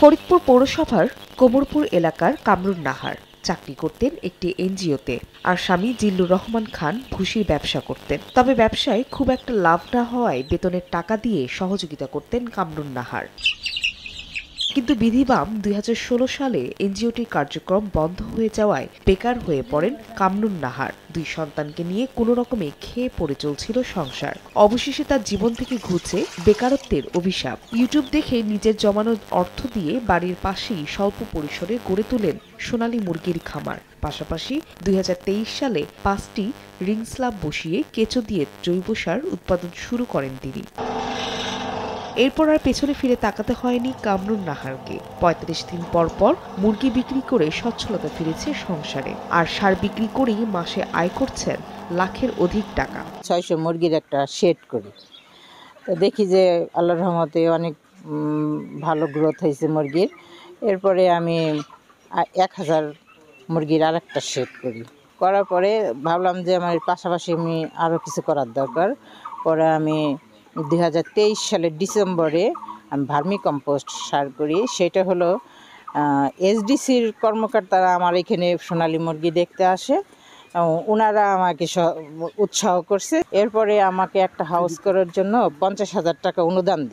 ফরিদপুর পৌরসভার কোমরপুর এলাকার কামরুন নাহার চাকরি করতেন একটি এনজিওতে, আর স্বামী জিল্লুর রহমান খান ভুসির ব্যবসা করতেন। তবে ব্যবসায় খুব একটা লাভ না হওয়ায় বেতনের টাকা দিয়ে সহযোগিতা করতেন কামরুন নাহার। কিন্তু বিধিবাম ২০১৬ সালে এনজিওটির কার্যক্রম বন্ধ হয়ে যাওয়ায় বেকার হয়ে পড়েন কামরুন নাহার। ২ সন্তানকে নিয়ে কোনো রকমে খেয়ে পড়ে চলছিল সংসার। অবশেষে তার জীবন থেকে ঘুচে বেকারত্বের অভিশাপ। ইউটিউব দেখে নিজের জমানো অর্থ দিয়ে বাড়ির পাশেই স্বল্প পরিসরে গড়ে তোলেন সোনালী মুরগির খামার। পাশাপাশি ২০২৩ সালে ৫টি রিং স্ল্যাব বসিয়ে কেঁচো দিয়ে জৈব সার উৎপাদন শুরু করেন তিনি। এরপর আর পেছনে ফিরে তাকাতে হয়নি কামরুন নাহারকে। ৩৫ দিন পর পর মুরগি বিক্রি করে সচ্ছলতা ফিরেছে সংসারে, আর সার বিক্রি করেই মাসে আয় করছেন লাখের অধিক টাকা। ৬০০ মুরগির একটা শেড করি, তো দেখি যে আল্লাহর রহমতে অনেক ভালো গ্রোথ হয়েছে মুরগির। এরপরে আমি ১,০০০ মুরগির আর একটা শেড করার পরে ভাবলাম যে আমার পাশাপাশি আমি আরও কিছু করার দরকার। পরে আমি ২০২৩ সালের ডিসেম্বরে আমি ভার্মি কম্পোস্ট সার করি। সেটা হলো এসডিসির কর্মকর্তারা আমার এখানে সোনালী মুরগি দেখতে আসে, ওনারা আমাকে উৎসাহ করছে। এরপরে আমাকে একটা হাউস করার জন্য ৫০,০০০ টাকা অনুদান দিচ্ছে।